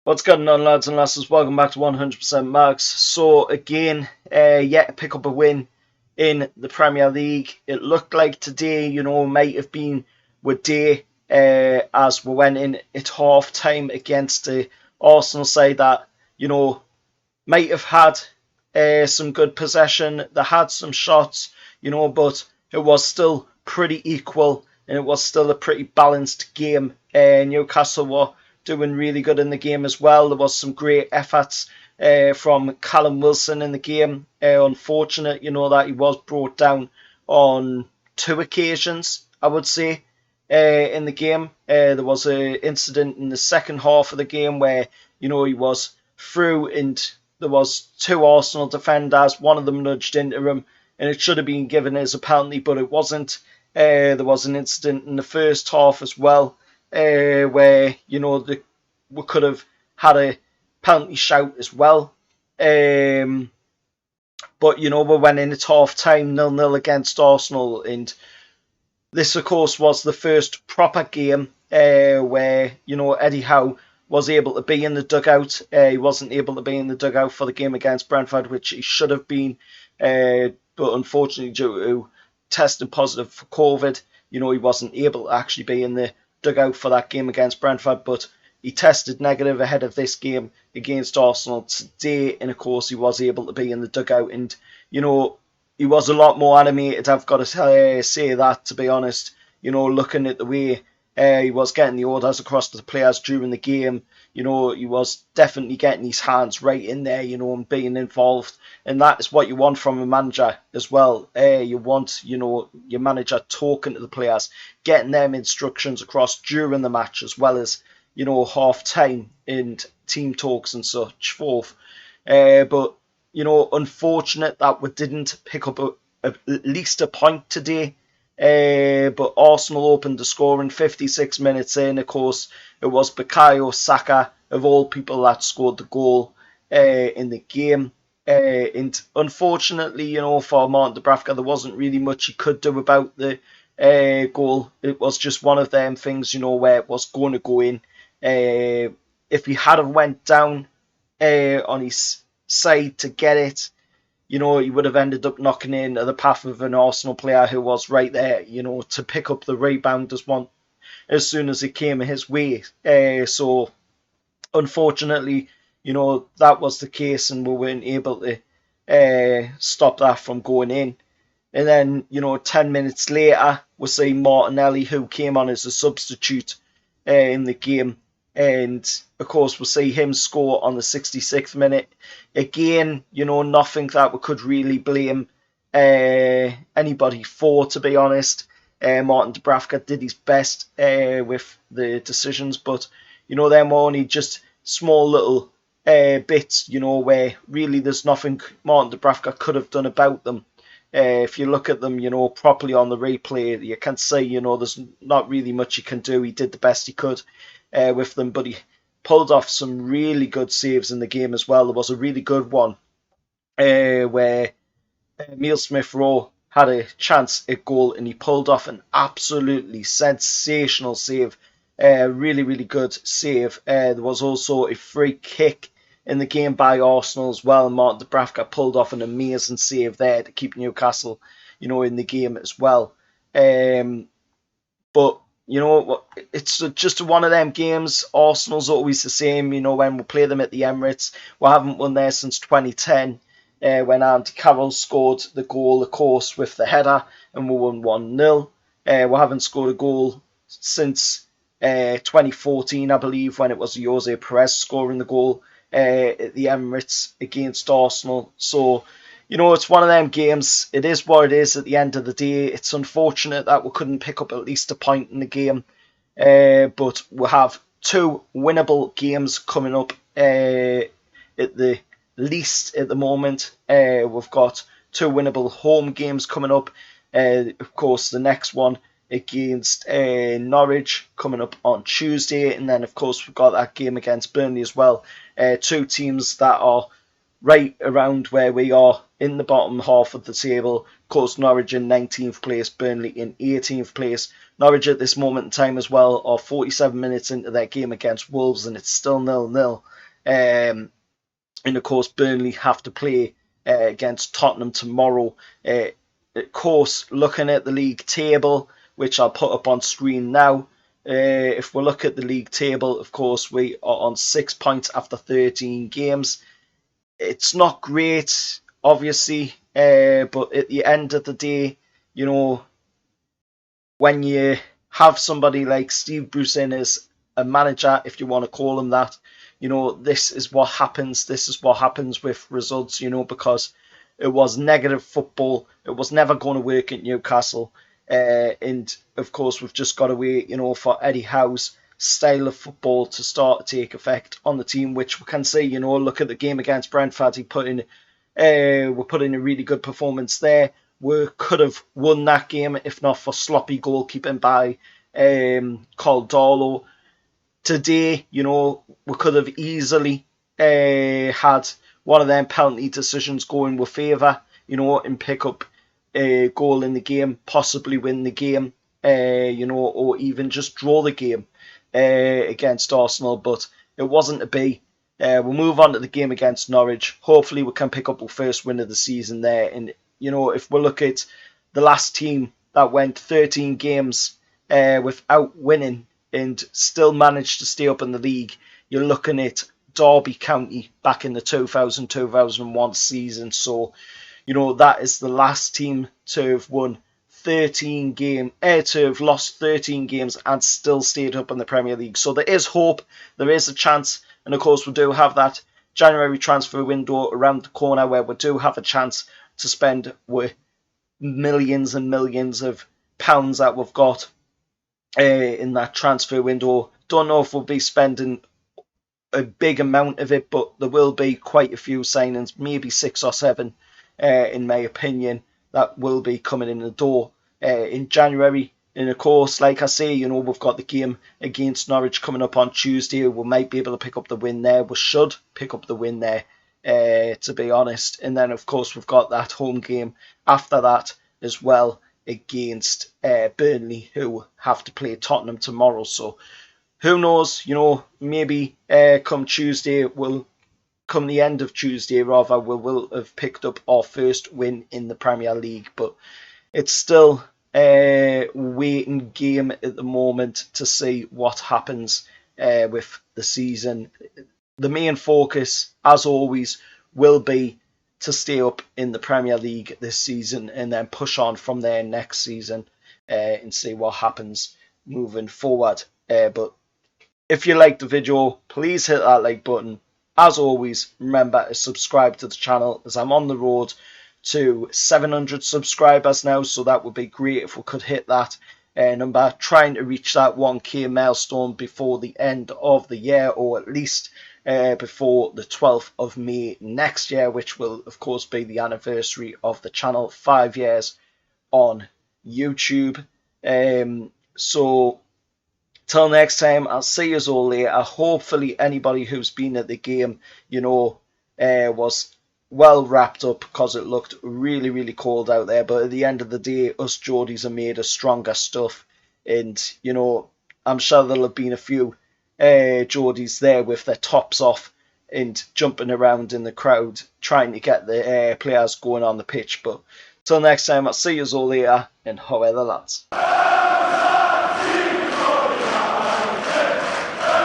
What's going on, lads and lasses? Welcome back to 100% Max. So again, yet to pick up a win in the Premier League. It looked like today, might have been a day as we went in at half time against the Arsenal side that, might have had some good possession. They had some shots, but it was still pretty equal and it was still a pretty balanced game. Newcastle were doing really good in the game as well. There was some great efforts from Callum Wilson in the game. Unfortunate, that he was brought down on two occasions, I would say, in the game. There was an incident in the second half of the game where, he was through and there was two Arsenal defenders. One of them nudged into him and it should have been given as a penalty, but it wasn't. There was an incident in the first half as well where we could have had a penalty shout as well. But we went in at half time 0-0 against Arsenal, and this of course was the first proper game where Eddie Howe was able to be in the dugout. He wasn't able to be in the dugout for the game against Brentford, which he should have been, but unfortunately due to testing positive for COVID, he wasn't able to actually be in the dugout for that game against Brentford, but he tested negative ahead of this game against Arsenal today, and of course he was able to be in the dugout, and he was a lot more animated, I've got to say that, to be honest. Looking at the way he was getting the orders across to the players during the game, he was definitely getting his hands right in there, and being involved. And that is what you want from a manager as well. You want, your manager talking to the players, getting them instructions across during the match, as well as, half time and team talks and such forth. But, unfortunate that we didn't pick up at least a point today. But Arsenal opened the score in 56 minutes in. Of course, it was Bukayo Saka, of all people, that scored the goal in the game. And unfortunately, for Martin Dubravka, there wasn't really much he could do about the goal. It was just one of them things, where it was going to go in. If he had have went down on his side to get it, he would have ended up knocking in the path of an Arsenal player who was right there, to pick up the rebound as soon as it came his way. So, unfortunately, that was the case and we weren't able to stop that from going in. And then, 10 minutes later, we see Martinelli, who came on as a substitute in the game. And, of course, we'll see him score on the 66th minute. Again, nothing that we could really blame anybody for, to be honest. Martin Dubravka did his best with the decisions, but, them were only just small little bits, where really there's nothing Martin Dubravka could have done about them. If you look at them, properly on the replay, you can see, there's not really much he can do. He did the best he could with them, but he pulled off some really good saves in the game as well. There was a really good one where Emile Smith-Rowe had a chance at goal and he pulled off an absolutely sensational save. Really, really good save. There was also a free kick in the game by Arsenal as well. Martin Dubravka pulled off an amazing save there to keep Newcastle, in the game as well. But it's just one of them games. Arsenal's always the same, when we play them at the Emirates. We haven't won there since 2010, when Andy Carroll scored the goal, of course, with the header, and we won 1-0. We haven't scored a goal since 2014, I believe, when it was Jose Perez scoring the goal at the Emirates against Arsenal. So, it's one of them games. It is what it is at the end of the day. It's unfortunate that we couldn't pick up at least a point in the game. But we have two winnable games coming up at the least at the moment. We've got two winnable home games coming up. Of course, the next one against Norwich coming up on Tuesday. And then, of course, we've got that game against Burnley as well. Two teams that are right around where we are in the bottom half of the table. Of course, Norwich in 19th place, Burnley in 18th place. Norwich at this moment in time as well are 47 minutes into their game against Wolves and it's still 0-0. And of course, Burnley have to play against Tottenham tomorrow. Of course, looking at the league table, which I'll put up on screen now. If we look at the league table, of course, we are on 6 points after 13 games. It's not great, obviously, but at the end of the day, when you have somebody like Steve Bruce in as a manager, if you want to call him that, this is what happens. This is what happens with results, because it was negative football. It was never going to work at Newcastle. And of course, we've just got to wait, for Eddie Howe's style of football to start to take effect on the team, which we can see, look at the game against Brentford. We put in a really good performance there. We could have won that game if not for sloppy goalkeeping by Caldolo. Today, we could have easily had one of them penalty decisions go in with favour, and pick up a goal in the game, possibly win the game, or even just draw the game against Arsenal. But it wasn't to be. We'll move on to the game against Norwich. Hopefully we can pick up our first win of the season there. And, if we look at the last team that went 13 games without winning and still managed to stay up in the league, you're looking at Derby County back in the 2000-2001 season. So, that is the last team to have won 13 games, to have lost 13 games and still stayed up in the Premier League. So there is hope, there is a chance, and of course we do have that January transfer window around the corner where we do have a chance to spend with millions and millions of pounds that we've got in that transfer window. Don't know if we'll be spending a big amount of it, but there will be quite a few signings, maybe 6 or 7, in my opinion, that will be coming in the door in January. And of course, like I say, we've got the game against Norwich coming up on Tuesday. We might be able to pick up the win there. We should pick up the win there, to be honest. And then, of course, we've got that home game after that as well against Burnley, who have to play Tottenham tomorrow. So who knows, maybe come the end of Tuesday, rather, we will have picked up our first win in the Premier League. But it's still a waiting game at the moment to see what happens with the season. The main focus, as always, will be to stay up in the Premier League this season and then push on from there next season and see what happens moving forward. But if you liked the video, please hit that like button. As always, remember to subscribe to the channel, as I'm on the road to 700 subscribers now, so that would be great if we could hit that number, trying to reach that 1k milestone before the end of the year, or at least before the 12th of May next year, which will of course be the anniversary of the channel, 5 years on YouTube. So till next time, I'll see you all later. Hopefully anybody who's been at the game, was well wrapped up, because it looked really, really cold out there. But at the end of the day, us Geordies are made of stronger stuff. And, I'm sure there'll have been a few Geordies there with their tops off and jumping around in the crowd, trying to get the players going on the pitch. But till next time, I'll see you all later, and how are the lads?